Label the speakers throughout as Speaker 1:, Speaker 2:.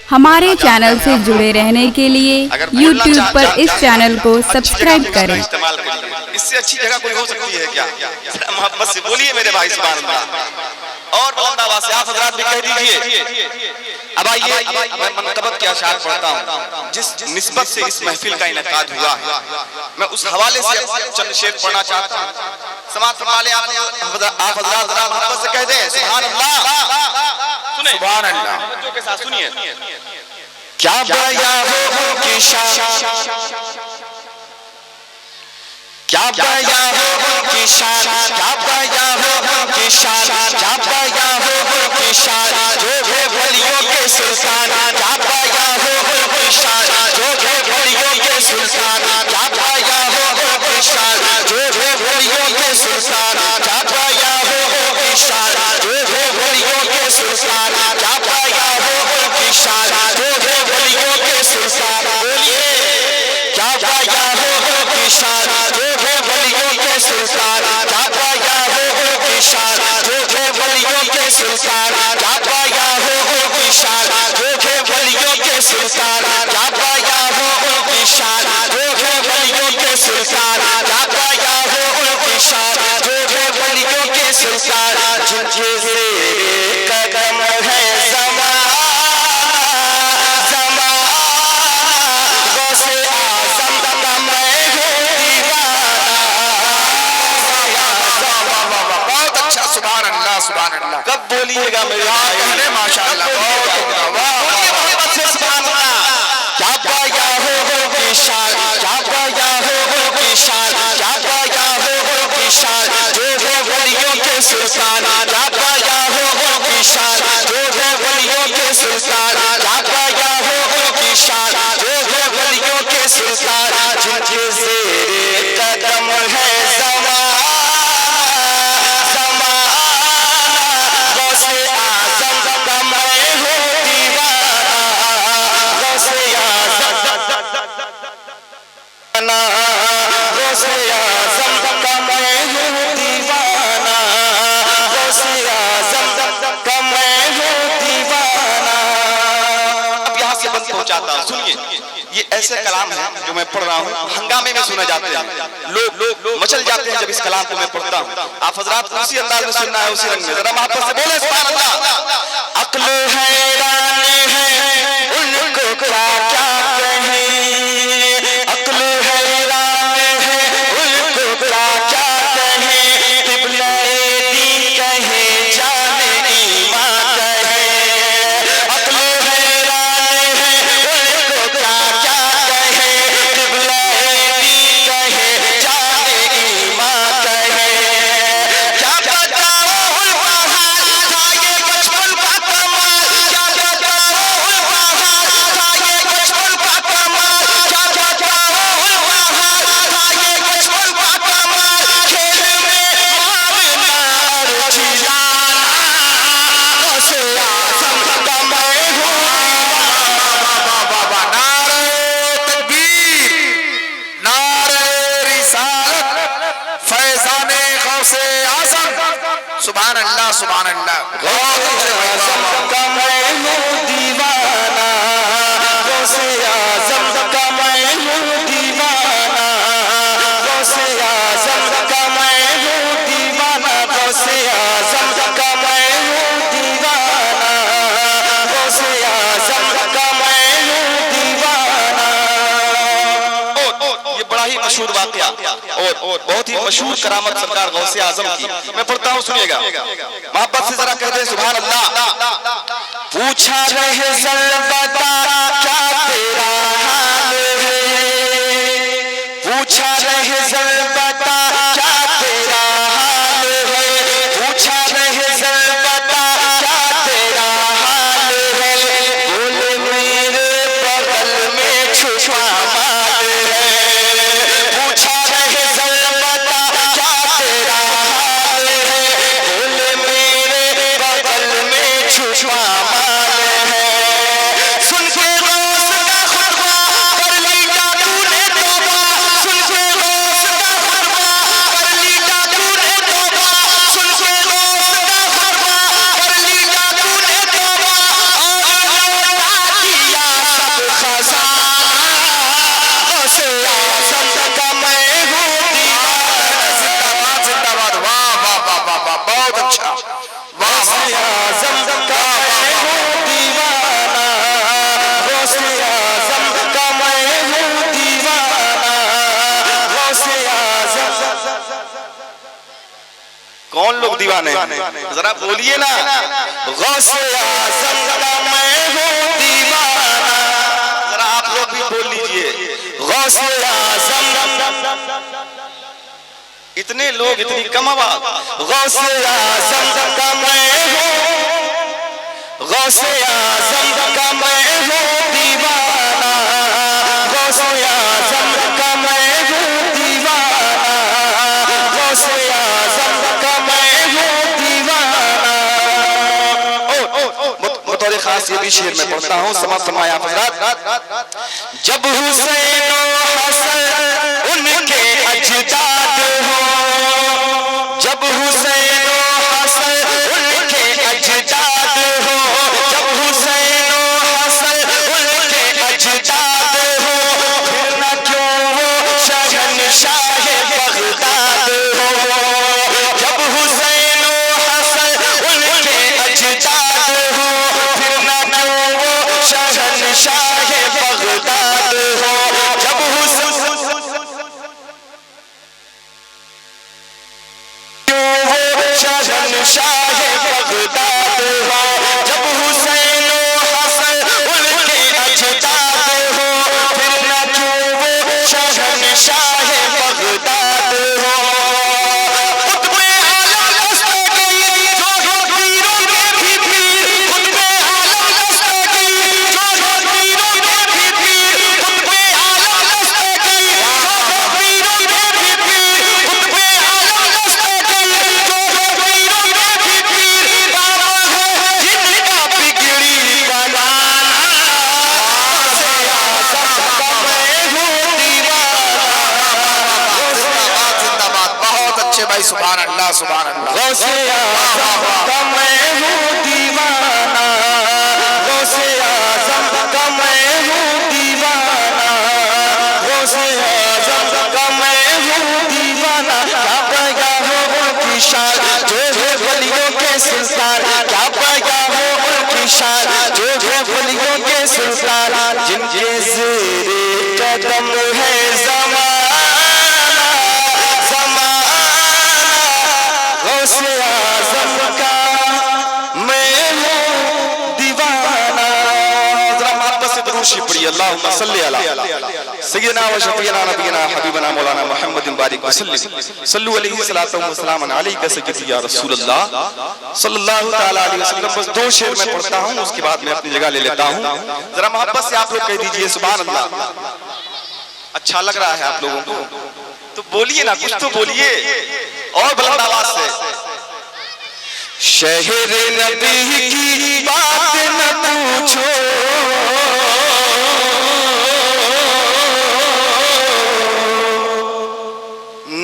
Speaker 1: हमारे चैनल से जुड़े रहने के लिए YouTube पर इस चैनल को सब्सक्राइब करें।
Speaker 2: इससे अच्छी जगह कोई हो सकती है क्या? मोहब्बत से बोलिए मेरे भाई सुभान अल्लाह। और बुलंद आवाज से आप हजरात भी कह दीजिए। अब आइए मैं मनकबत के अशार पढ़ता हूँ जिस निस्बत से इस महफिल का इनेकाद हुआ है, मैं उस हवाले से चंद शेर पढ़ना चाहता हूँ। समाअत फरमा लें आप हजरात मोहब्बत से कह दें सुभान अल्लाह। सुने सुभान अल्लाह बच्चों के साथ सुनिए। क्या बयां हो उनकी शान, क्या बयां हो उनकी शान, क्या बयां हो उनकी शान, क्या बयां हो उनकी शान, जो है वलियों के सुल्तान, क्या बयां हो उनकी शान, जो है वलियों के सुल्तान, क्या बयां हो उनकी शान, जो है वलियों के सुल्तान, क्या बयां हो उनकी शान, जो है वलियों के सुल्तान, क्या बयां हो उनकी शान, जो है वलियों के सुल्तान। बोलिए क्या बयां हो उनकी शान, जो है वलियों के सुल्तान, क्या बयां हो उनकी शान, जो है वलियों के सुल्तान, क्या बयां हो उनकी शान, जो है वलियों के सुल्तान, क्या बयां हो उनकी शान, जो है वलियों के सुल्तान, क्या बयां हो उनकी शान, जो है वलियों के सुल्तान। जिनके ज़ेरे कदम है कब बोलिएगा मेरे भाई माशाअल्लाह। क्या बयां हो उनकी शान, क्या बयां हो उनकी शान, क्या बयां हो उनकी शान, जो है वलियों के सुल्तान, क्या बयां हो उनकी शान, जो है वलियों के सुल्तान, क्या बयां हो उनकी शान, जो है वलियों के सुल्तान। जिनके ज़ेरे कदम है सुनिए, ये ऐसे कलाम है जो मैं पढ़ रहा हूँ, हंगामे में सुने जाते हैं, लोग मचल जाते हैं जब इस कलाम को मैं पढ़ता हूँ। आप हजरात उसी अंदाज में सुनना है, उसी रंग में। जरा मोहब्बत से बोले सुभान अल्लाह। अक्ल हैरान है उनको क्या क्या कहें, अक्ल हैरान है उनको क्या क्या कहें, क़िबला दीन कहे जाने ईमान कहे, अक्ल हैरान है उनको क्या क्या कहे, क़िबला दीन कहे जाने ईमान कहे। क्या बताऊं बहार था ये बचपन का कमाल, क्या बताऊं बहार था ये बचपन का कमाल, क्या बताऊं बहार था ये बचपन का कमाल, खेल में मारना चिल्लाना गौसे आज़म का मैं हूँ दीवाना। नारे तकबीर, नारे रिसालत, फैज़ाने गौसे आज़म। सुभान अल्लाह सुभान अल्लाह। गौसे आज़म का मैं हूँ दीवाना, गौसे आज़म का मैं हूँ दीवाना, गौसे आज़म का मैं हूँ दीवाना, गौसे आज़म का मैं हूँ दीवाना, गौसे आज़म का मैं हूँ दीवाना। ये बड़ा ही मशहूर वाक़या और बहुत ही मशहूर करामत सरकार गौसे आज़म की मैं पढ़ता हूँ, सुनिएगा मोहब्बत से जरा कह दे सुभान अल्लाह। पूछा रहे ज़ल बता क्या तेरा हाल है, पूछा रहे ज़ल बता क्या तेरा हाल है, पूछा रहे ज़ल बता क्या तेरा हाल है, बोले मेरे बगल में छुपा माल है, पूछा रहे ज़ल बता क्या तेरा हाल है, बोले मेरे बगल में छुपा माल है। सुन के रोज़ का खुतबा कर लिया तूने तौबा, सुन के रोज़ का कौन लोग दीवाने हैं? जरा बोलिए ना। गौसे आज़म का मैं हूँ दीवाना। जरा आप लोग भी बोल लीजिए, गौसे आज़म। इतने लोग, इतनी कम आवाज। गौसे आज़म का मैं हूँ, गौसे आज़म का मैं हूँ दीवाना। गौसे आज़म का मैं हूँ दीवाना। गौसे आज़म का मैं हूँ दीवाना। बतौर खास ये भी शेर में पढ़ता हूँ, समझ फरमाया हज़रात। जब हुसैन हसन उनके अजदाद हो, जब हुसैन हसन उनके अजदाद हो, जब हुसैन हसन उनके अजदाद हो, फिर न क्यों वो शहंशाह बगदाद हो। जब हुसैन हसन उनके अजदाद हो, फिर न क्यों वो शहंशाह बगदाद हो। जब शहंशाह बगदाद हो, जब हुसैन हसन उनके अजदाद हो, फिर न क्यों वो शहंशाह बगदाद हो। खुतबे आलम दस्तगीर जो पीरों के भी पीर, खुतबे आलम दस्तगीर जो पीरों के भी पीर, खुतबे आलम दस्तगीर जो पीरों के भी पीर, खुतबे आलम दस्तगीर जो पीरों के भी पीर, बाबा है जिनका बिगड़ी बनाना। गौसे आज़म का मैं हूँ दीवाना। जिंदाबाद, बहुत अच्छे भाई, सुभान अल्लाह सुभान अल्लाह। गौसे आज़म का मैं हूँ दीवाना। गौसे आज़म का मैं हूँ दीवाना। गौसे आज़म का मैं हूँ दीवाना। क्या पाया हो उनकी शान जो है वलियों के सुल्तान, क्या पाया हो उनकी शान जो है वलियों के सुल्तान, जिनके ज़ेरे कदम है ज़माना ज़माना। गौसे आज़म का मैं हूँ दीवाना। जरा मोहब्बत से दुरूद शरीफ पढ़िए, अल्लाहुम्मा सल्ली अला सय्यिदना व शफीअना नबीना हबीबना मौलाना मुहम्मदिन बारिक वसल्लिम सल्लु अलैहि सलातु व सलामुन अलैका सय्यिदी या रसूलल्लाह सल्लल्लाहु तआला अलैहि वसल्लम। बस दो शेर मैं पढ़ता हूँ, उसके बाद मैं अपनी जगह ले लेता हूँ। जरा मोहब्बत से आप लोग कह दीजिए सुभान अल्लाह। अच्छा लग रहा है आप लोगों को तो बोलिए ना, कुछ तो बोलिए और बुलंद आवाज से। शहर नबी की बात न पूछो,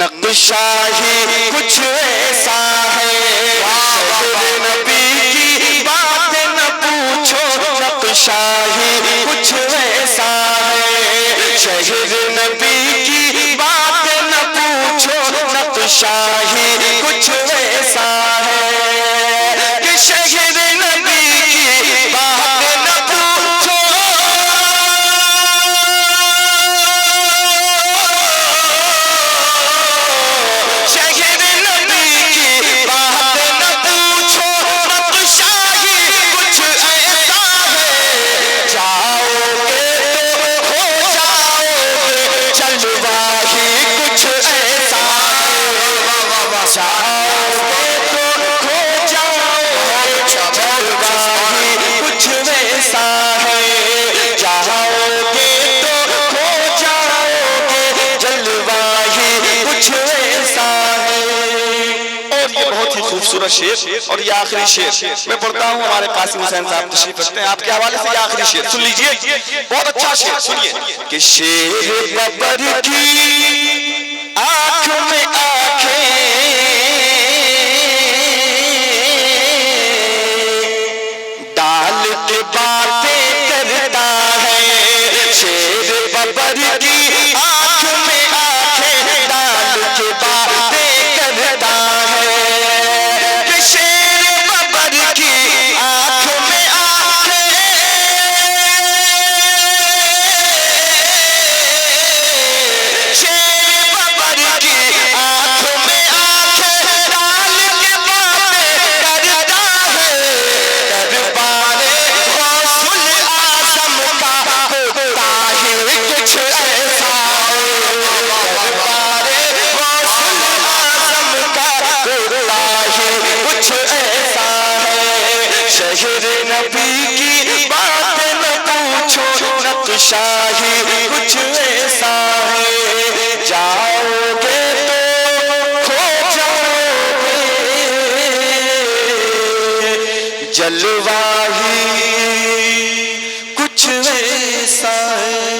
Speaker 2: नक्शा ही कुछ ऐसा है। शहर नबी की बात न पूछो, नक्शा ही कुछ ऐसा है। शहर नबी की बात न पूछो, नक्शा ही कुछ ऐसा है। कि शहर नबी की बात न पूछो, शहर नबी की बात न पूछो, नक्शा ही कुछ ऐसा है। जाओगे तो हो जाओगे, जलवा ही कुछ ऐसा है। जाओगे तो हो जाओगे, जलवा ही कुछ ऐसा है। जाओगे तो हो जाओगे, जलवा ही कुछ ऐसा है। और ये बहुत ही खूबसूरत शेर, और ये आखिरी शेर मैं पढ़ता हूँ। हमारे कासिम हुसैन साहब तशरीफ रखते हैं, आपके हवाले से ये आखिरी शेर सुन लीजिए, बहुत अच्छा शेर सुनिए। कि शेर बबर की आँख में आँखें डाल के बातें करता है। शेर बबर की आँख में आँखें डाल के बातें करता है। कि शेर बबर की आँख में आँखें, शेर बबर की आँख में तो शाही कुछ ऐसा है, जाओगे तो खो जाओगे, जलवा ही कुछ ऐसा है।